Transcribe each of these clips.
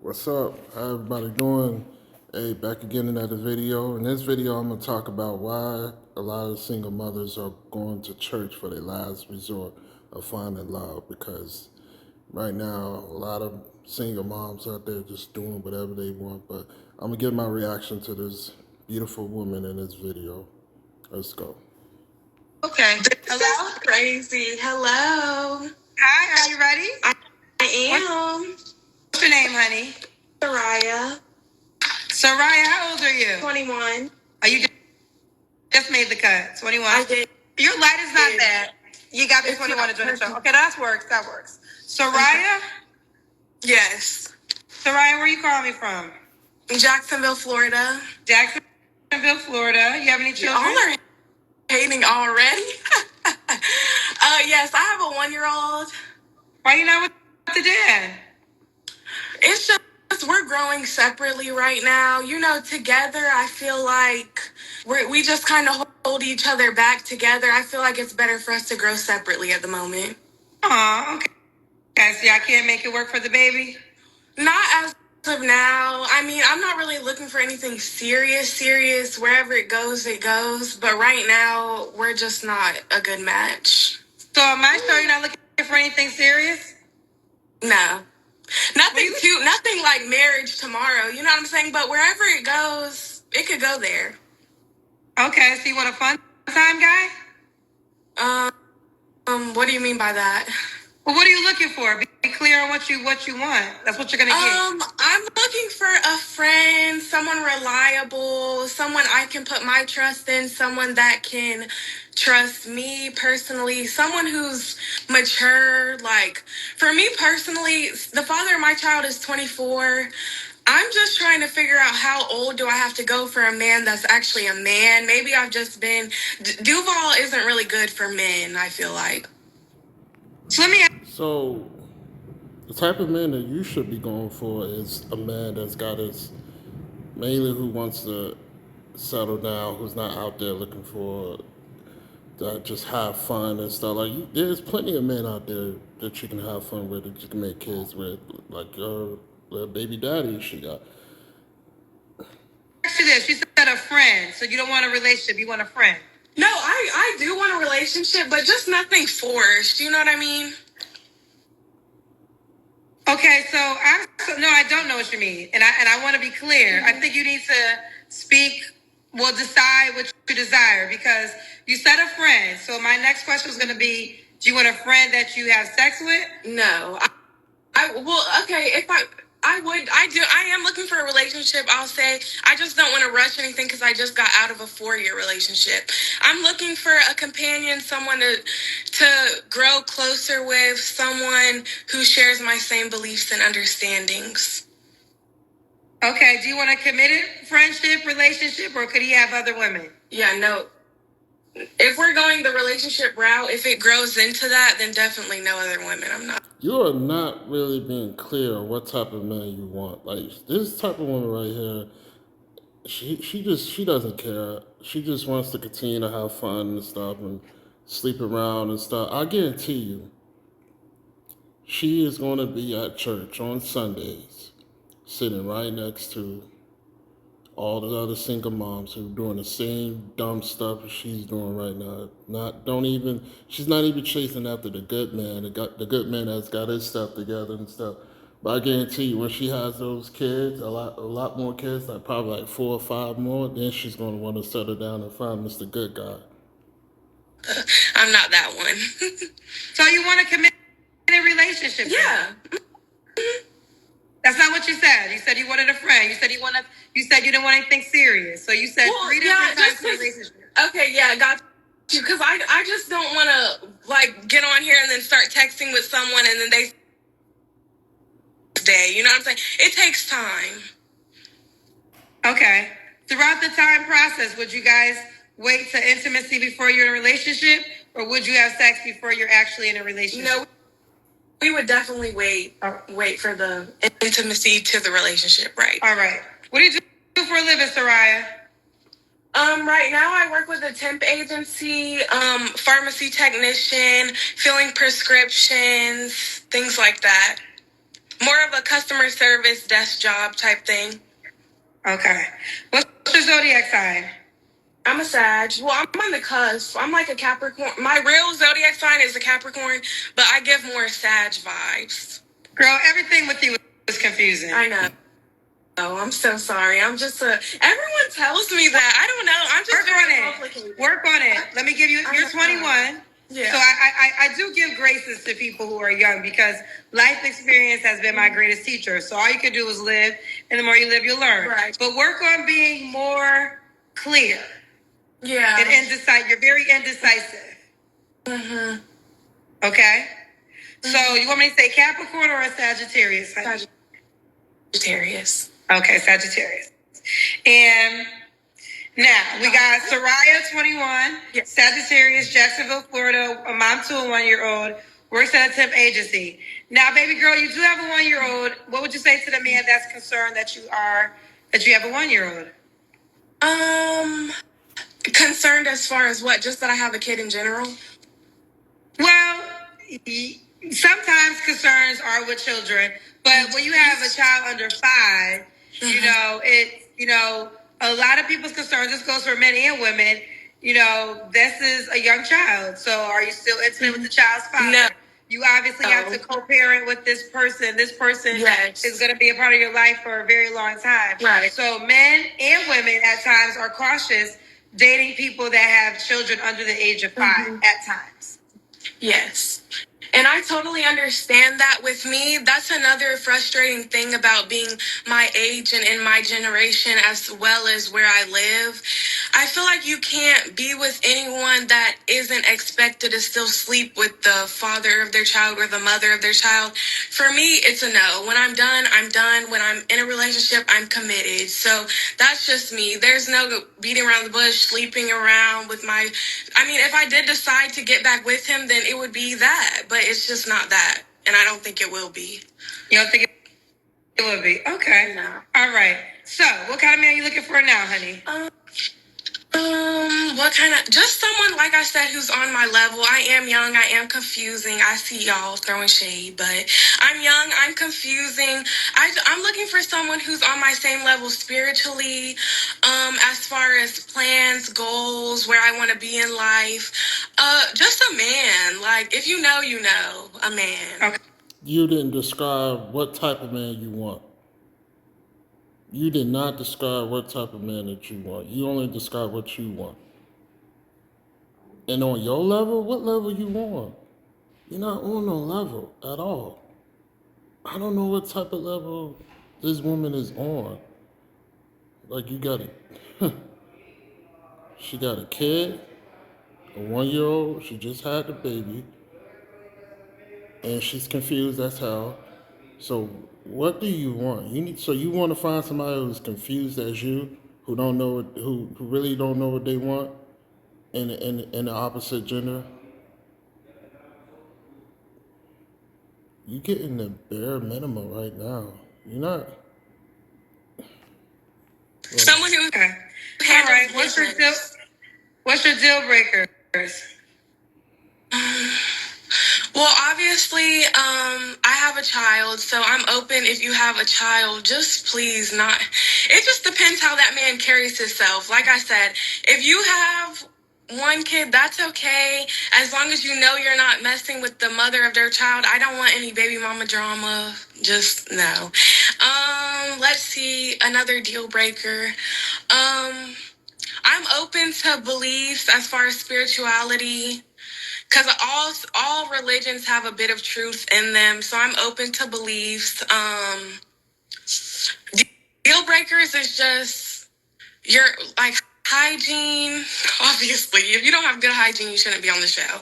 What's up? How everybody doing? Hey, back again in another video. In this video, I'm gonna talk about why a lot of single mothers are going to church for their last resort of finding love. Because right now, a lot of single moms out there just doing whatever they want. But I'm gonna give my reaction to this beautiful woman in this video. Let's go. Okay. Hello? Crazy. Hello. Hi, are you ready? I am. What's your name, honey? Soraya. Soraya, how old are you? 21. Oh, you just made the cut. 21. I did. Your light is not bad. You got me 21 to join the show. Okay, that works. That works. Soraya? Yes. Soraya, where are you calling me from? Jacksonville, Florida. Jacksonville, Florida. You have any children? Y'all are hating already? Yes, I have a 1-year-old. Why are you not with the dad? It's just we're growing separately right now. You know, together, I feel like we just kind of hold each other back together. I feel like it's better for us to grow separately at the moment. Aw, okay. Okay, so I can't make it work for the baby? Not as of now. I mean, I'm not really looking for anything serious. Wherever it goes, it goes. But right now, we're just not a good match. So am I sure you're not looking for anything serious? No. Nothing cute, nothing like marriage tomorrow. You know what I'm saying? But wherever it goes, it could go there. Okay, so you want a fun time guy? What do you mean by that? Well, what are you looking for? Be clear on what you want. That's what you're gonna get. I'm looking for a friend, someone reliable, someone I can put my trust in, someone that can trust me personally, someone who's mature. Like, for me personally, the father of my child is 24. I'm just trying to figure out how old do I have to go for a man that's actually a man. Maybe I've just been... Duval isn't really good for men, I feel like. So let me ask. So, the type of man that you should be going for is a man that's got his, mainly who wants to settle down, who's not out there looking for that just have fun and stuff. Like, there's plenty of men out there that you can have fun with, that you can make kids with, like your baby daddy she got. Ask you this: you said a friend, so you don't want a relationship, you want a friend. No, I do want a relationship, but just nothing forced. You know what I mean? Okay, so I don't know what you mean, and I want to be clear. I think you need to decide what you desire, because you said a friend. So my next question is going to be: do you want a friend that you have sex with? No. I am looking for a relationship. I'll say I just don't want to rush anything because I just got out of a 4-year relationship. I'm looking for a companion, someone to grow closer with, someone who shares my same beliefs and understandings. Okay, do you want a committed friendship, relationship, or could he have other women? Yeah, no. If we're going the relationship route, if it grows into that, then definitely no other women. I'm not. You are not really being clear on what type of man you want. Like, this type of woman right here, she doesn't care. She just wants to continue to have fun and stuff and sleep around and stuff. I guarantee you, she is going to be at church on Sundays, sitting right next to all the other single moms who are doing the same dumb stuff that she's doing right now. She's not even chasing after the good man. The good man that's got his stuff together and stuff. But I guarantee you, when she has those kids, a lot more kids, like probably like 4 or 5 more, then she's going to want to settle down and find Mr. Good Guy. I'm not that one. So you want a committed relationship? Yeah. That's not what you said. You said you wanted a friend. You said you didn't want anything serious. So you said 3 different types of relationships. Okay, yeah, got you. Because I just don't want to, like, get on here and then start texting with someone and then they stay. You know what I'm saying? It takes time. Okay. Throughout the time process, would you guys wait to intimacy before you're in a relationship, or would you have sex before you're actually in a relationship? No, we would definitely wait for the intimacy to the relationship, right? All right. What do you do for a living, Soraya? Right now I work with a temp agency, pharmacy technician, filling prescriptions, things like that. More of a customer service desk job type thing. Okay. What's your zodiac sign? I'm a Sag. Well, I'm on the cusp. I'm like a Capricorn. My real zodiac sign is a Capricorn, but I give more Sag vibes. Girl, everything with you is confusing. I know. Oh, I'm so sorry. I'm just everyone tells me that. I don't know. I'm just very complicated. Work on it. Let me give you, you're 21. Yeah. So I do give graces to people who are young because life experience has been my greatest teacher. So all you can do is live, and the more you live, you learn. Right. But work on being more clear. Yeah. And indecisive. You're very indecisive. Mm-hmm. Okay? So you want me to say Capricorn or a Sagittarius? Sagittarius. Okay, Sagittarius. And now we got Soraya, 21, Yes. Sagittarius, Jacksonville, Florida, a mom to a 1-year-old, works at a temp agency. Now, baby girl, you do have a 1-year-old. What would you say to the man that's concerned that you have a 1-year-old? Concerned as far as what? Just that I have a kid in general? Well, sometimes concerns are with children, but when you have a child under 5, you know, a lot of people's concerns, this goes for men and women, this is a young child. So are you still intimate with the child's father? No. You obviously have to co-parent with this person. This person Yes. is going to be a part of your life for a very long time. Right. So men and women at times are cautious dating people that have children under the age of 5 at times. Yes. And I totally understand that. With me, that's another frustrating thing about being my age and in my generation, as well as where I live. I feel like you can't be with anyone that isn't expected to still sleep with the father of their child or the mother of their child. For me, it's a no. When I'm done, I'm done. When I'm in a relationship, I'm committed. So that's just me. There's no beating around the bush, sleeping around with if I did decide to get back with him, then it would be that. But it's just not that. And I don't think it will be. You don't think it would be? Okay. No. All right. So, what kind of man are you looking for now, honey? What kind of, just someone, like I said, who's on my level. I am young, I am confusing. I see y'all throwing shade, but I'm young, I'm confusing. I'm looking for someone who's on my same level spiritually, as far as plans, goals, where I want to be in life. Just a man. Like, if you know, a man. Okay. You didn't describe what type of man you want. You did not describe what type of man that you want. You only described what you want. And on your level, what level you want? You're not on no level at all. I don't know what type of level this woman is on. Like, you got it. She got a kid, a 1-year-old. She just had the baby. And she's confused as hell. So what do you want? You want to find somebody who's confused as you, who really don't know what they want, in the opposite gender. You getting the bare minimum right now. You're not. Someone who. Okay. All right. What's your deal breakers? Well, obviously, I have a child, so I'm open if you have a child. Just please not. It just depends how that man carries himself. Like I said, if you have one kid, that's okay. As long as you know you're not messing with the mother of their child. I don't want any baby mama drama. Just no. Let's see. Another deal breaker. I'm open to beliefs as far as spirituality. Because all religions have a bit of truth in them, so I'm open to beliefs. Deal breakers is just your hygiene. Obviously, if you don't have good hygiene, you shouldn't be on the show.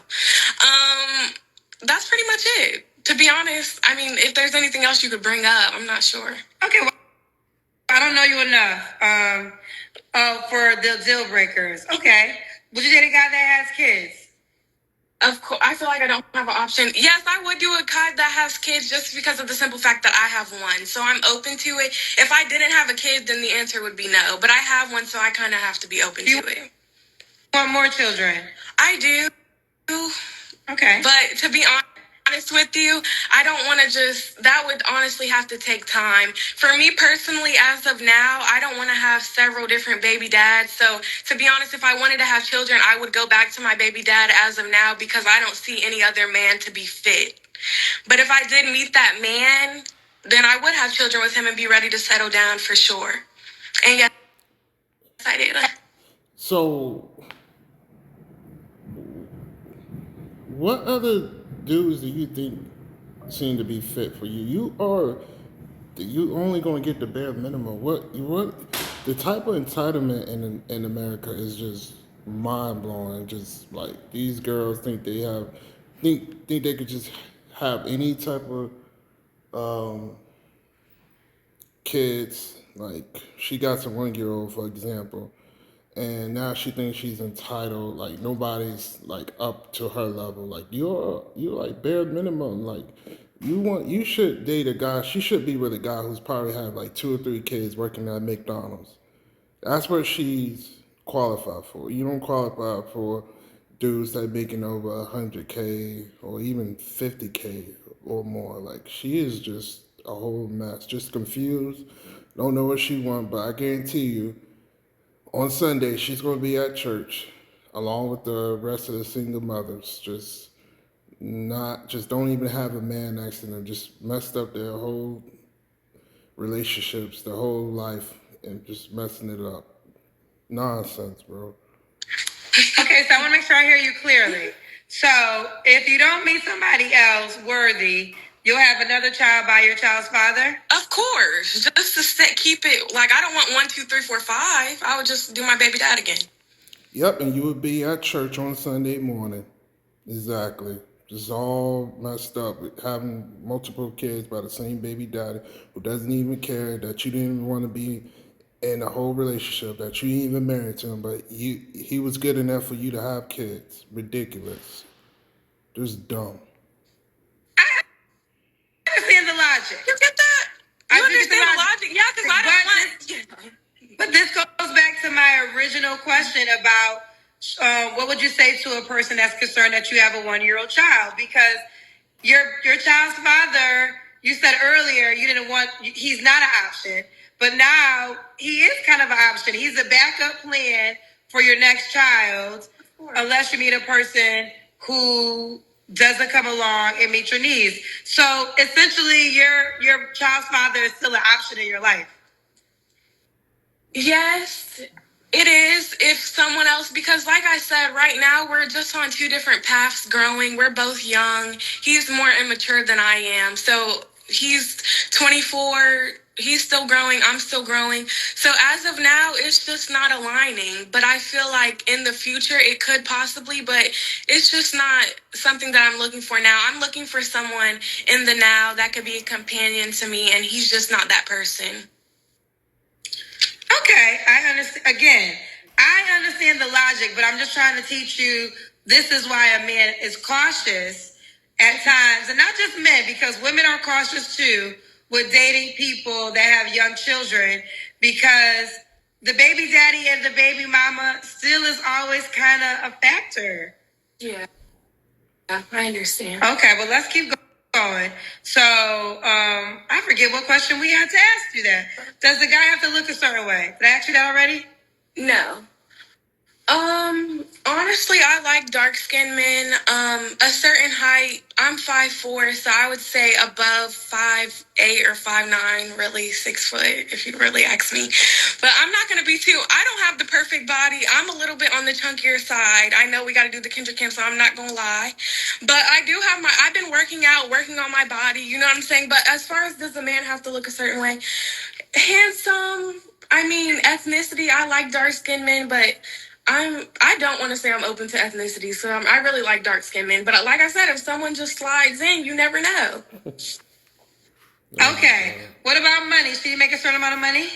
That's pretty much it. To be honest, if there's anything else you could bring up, I'm not sure. Okay, well, I don't know you enough for the deal breakers. Okay, would you date a guy that has kids? Of course, I feel like I don't have an option. Yes, I would do a guy that has kids just because of the simple fact that I have one. So I'm open to it. If I didn't have a kid, then the answer would be no. But I have one, so I kind of have to be open to it. Want more children? I do. Okay. But to be honest, honest with you, I don't want to that would honestly have to take time. For me personally, as of now, I don't want to have several different baby dads. So to be honest, if I wanted to have children, I would go back to my baby dad as of now because I don't see any other man to be fit. But if I did meet that man, then I would have children with him and be ready to settle down for sure. And yes, I did. So, what other dudes do you think seem to be fit for you? You only gonna get the bare minimum. What the type of entitlement in America is just mind blowing. Just like these girls think think they could just have any type of um, kids. Like she got a 1 year old, for example, and now she thinks she's entitled. Like nobody's like up to her level. Like you're like bare minimum. Like you should date a guy. She should be with a guy who's probably had like 2 or 3 kids working at McDonald's. That's what she's qualified for. You don't qualify for dudes that making over 100K or even 50K or more. Like she is just a whole mess. Just confused. Don't know what she want, but I guarantee you, on Sunday she's going to be at church along with the rest of the single mothers. Just don't even have a man next to them. Just messed up their whole relationships, their whole life, and just messing it up. Nonsense, bro. Okay, so I want to make sure I hear you clearly. So if you don't meet somebody else worthy, you'll have another child by your child's father? Of course. Just to keep it, like, I don't want 1, 2, 3, 4, 5. I would just do my baby dad again. Yep, and you would be at church on Sunday morning. Exactly. Just all messed up with having multiple kids by the same baby daddy who doesn't even care, that you didn't even want to be in a whole relationship, that you didn't even married to him, but he was good enough for you to have kids. Ridiculous. Just dumb. I understand the logic. You get that? I You do get understand the logic? Yeah, because I don't want... But this goes back to my original question about what would you say to a person that's concerned that you have a 1-year-old child? Because your child's father, you said earlier you didn't want, he's not an option, but now he is kind of an option. He's a backup plan for your next child, unless you meet a person who doesn't come along and meet your needs. So essentially, your child's father is still an option in your life. Yes, it is. If someone else, because like I said, right now we're just on 2 different paths growing. We're both young. He's more immature than I am. So he's 24. He's still growing. I'm still growing. So as of now, it's just not aligning. But I feel like in the future, it could possibly, but it's just not something that I'm looking for now. I'm looking for someone in the now that could be a companion to me, and he's just not that person. Okay, I understand. Again, I understand the logic, but I'm just trying to teach you this is why a man is cautious at times, and not just men, because women are cautious too with dating people that have young children, because the baby daddy and the baby mama still is always kind of a factor. Yeah, I understand. Okay, well, let's keep going. So, I forget what question we had to ask you that. Does the guy have to look a certain way? Did I ask you that already? No. Honestly, I like dark-skinned men. A certain height. I'm 5'4", so I would say above 5'8" or 5'9", really 6 foot, if you really ask me. But I'm not gonna be too. I don't have the perfect body. I'm a little bit on the chunkier side. I know we got to do the Kendra Kim, so I'm not gonna lie. But I do have I've been working out, working on my body. You know what I'm saying? But as far as does a man have to look a certain way, handsome. I mean, ethnicity. I like dark-skinned men, but I don't want to say I'm open to ethnicity, so I really like dark-skinned men. But like I said, if someone just slides in, you never know. Okay. What about money? Should you make a certain amount of money?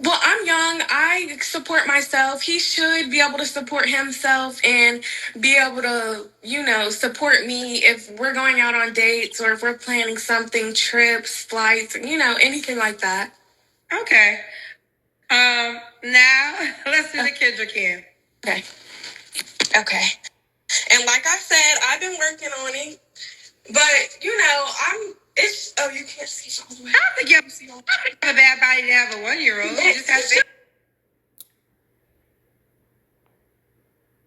Well, I'm young. I support myself. He should be able to support himself and be able to, support me if we're going out on dates or if we're planning something, trips, flights, anything like that. Okay. Now let's do the Kendra Kim. Okay. And like I said, I've been working on it. But it's you can't see all the way. I don't think you have a bad body to have a 1-year-old. You just have to.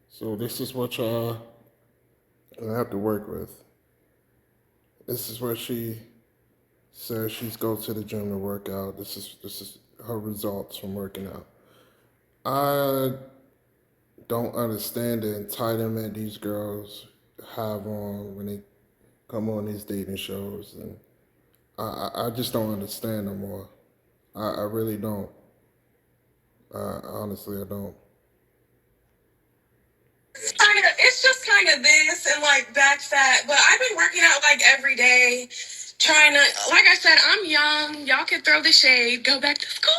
So this is what y'all have to work with. This is where she says she's go to the gym to work out. This is her results from working out. I don't understand the entitlement these girls have on when they come on these dating shows, and I just don't understand no more. I really don't. Honestly, I don't. It's just kind of this and like that's that. But I've been working out like every day, trying to. Like I said, I'm young. Y'all can throw the shade. Go back to school.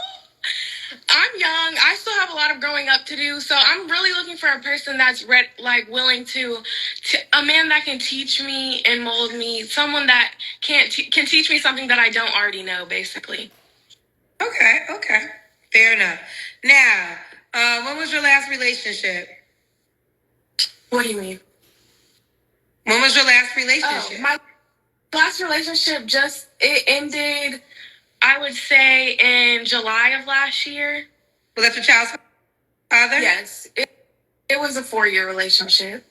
I'm young. I still have a lot of growing up to do. So I'm really looking for a person that's willing to a man that can teach me and mold me. Someone that can teach me something that I don't already know, basically. Okay. Fair enough. Now, when was your last relationship? What do you mean? When was your last relationship? Oh, my last relationship it ended, I would say, in July of last year. Was that your child's father? Yes. It was a 4-year relationship.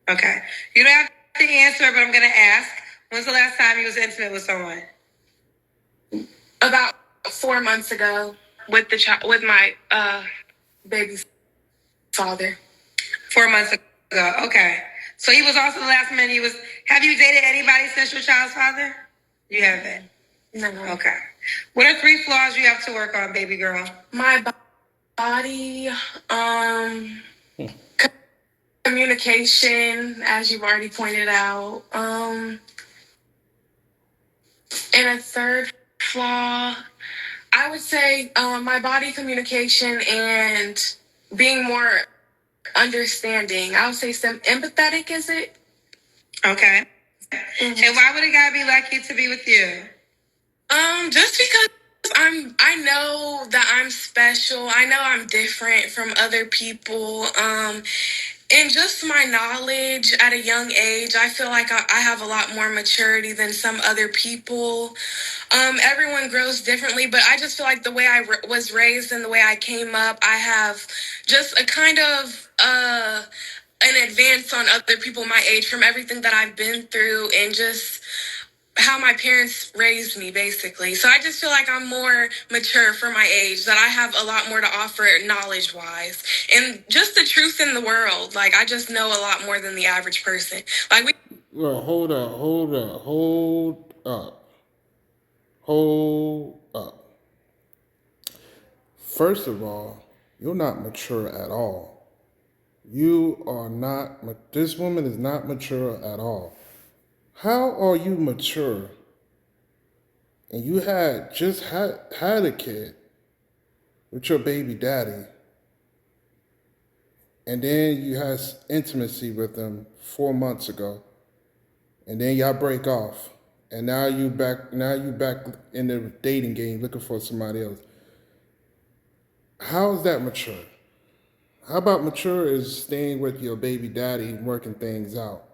Okay. You don't have to answer, but I'm going to ask. When's the last time you was intimate with someone? About 4 months ago with with my baby's father. 4 months ago. Okay. So he was also the last man you was. Have you dated anybody since your child's father? You haven't. No. Okay. What are 3 flaws you have to work on, baby girl? My body, communication, as you've already pointed out, and a third flaw, I would say my body, communication, and being more understanding. I would say some empathetic, is it? Okay. Mm-hmm. And why would a guy be lucky to be with you? Just because I know that I'm special. I know I'm different from other people. And just my knowledge at a young age, I feel like I have a lot more maturity than some other people. Everyone grows differently, but I just feel like the way I was raised and the way I came up, I have just a kind of an advance on other people my age from everything that I've been through and just how my parents raised me, basically. So I just feel like I'm more mature for my age, that I have a lot more to offer knowledge-wise. And just the truth in the world. Like, I just know a lot more than the average person. Well, hold up. First of all, you're not mature at all. You are not, this woman is not mature at all. How are you mature? And you just had a kid with your baby daddy, and then you had intimacy with him 4 months ago, and then y'all break off, and now you back in the dating game looking for somebody else. How is that mature? How about mature is staying with your baby daddy and working things out,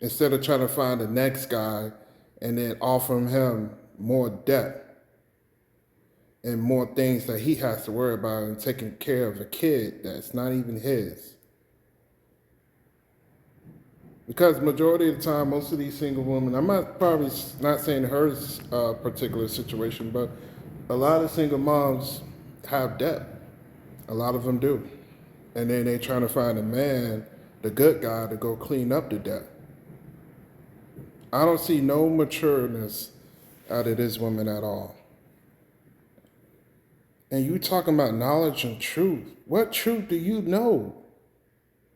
instead of trying to find the next guy and then offering him more debt and more things that he has to worry about, and taking care of a kid that's not even his. Because majority of the time, most of these single women, I'm probably not saying her particular situation, but a lot of single moms have debt. A lot of them do. And then they're trying to find a man, the good guy, to go clean up the debt. I don't see no matureness out of this woman at all. And you talking about knowledge and truth. What truth do you know?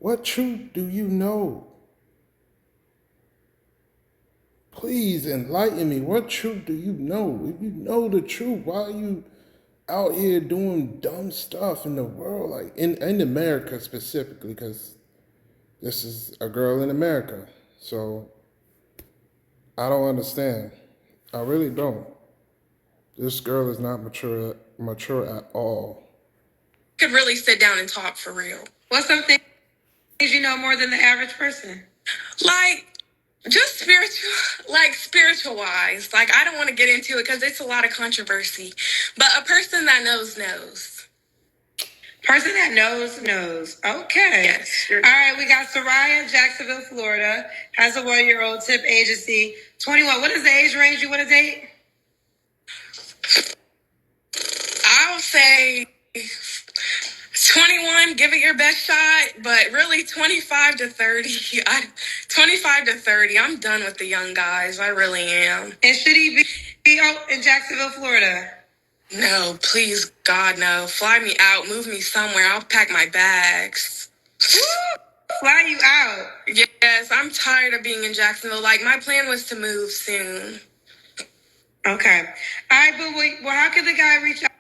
What truth do you know? Please enlighten me. What truth do you know? If you know the truth, why are you out here doing dumb stuff in the world? Like in America specifically, because this is a girl in America. So I don't understand. I really don't. This girl is not mature at all. Could really sit down and talk for real. What's some things you know more than the average person? Like, just spiritual wise. Like, I don't want to get into it because it's a lot of controversy. But a person that knows. Person that knows. Okay. Yes. All right, we got Soraya, Jacksonville, Florida, has a 1-year-old, tip agency, 21. What is the age range you want to date? I'll say 21, give it your best shot, but really 25 to 30. 25 to 30. I'm done with the young guys. I really am. And should he be in Jacksonville, Florida? No, please, God, no. Fly me out. Move me somewhere. I'll pack my bags. Fly you out? Yes, I'm tired of being in Jacksonville. Like, my plan was to move soon. Okay. All right, but well, how could the guy reach out?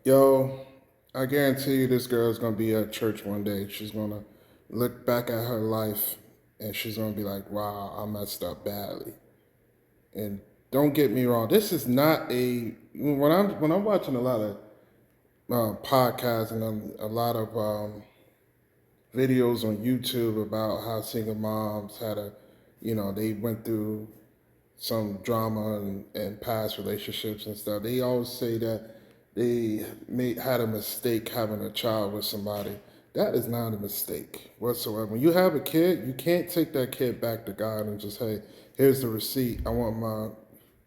Yo, I guarantee you this girl's going to be at church one day. She's going to look back at her life and she's going to be like, wow, I messed up badly. And don't get me wrong, this is not when I'm watching a lot of podcasts and a lot of videos on YouTube about how single moms they went through some drama and past relationships and stuff. They always say that they had a mistake having a child with somebody. That is not a mistake whatsoever. When you have a kid, you can't take that kid back to God and just, hey, here's the receipt. I want my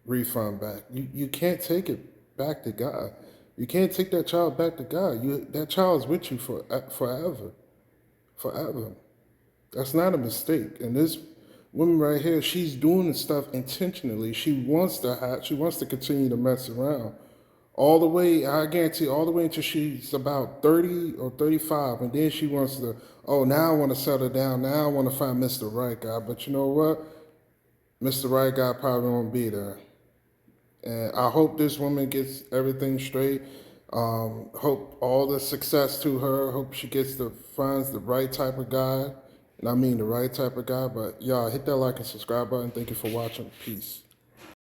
refund back. You can't take it back to God. You can't take that child back to God. That child's with you forever. Forever. That's not a mistake. And this woman right here, she's doing this stuff intentionally. She wants to continue to mess around. All the way, I guarantee, all the way until she's about 30 or 35. And then she wants to, now I want to settle down. Now I want to find Mr. Right Guy. But you know what? Mr. Right Guy probably won't be there. And I hope this woman gets everything straight. Hope all the success to her. Hope she finds the right type of guy. And I mean the right type of guy. But y'all, hit that like and subscribe button. Thank you for watching. Peace.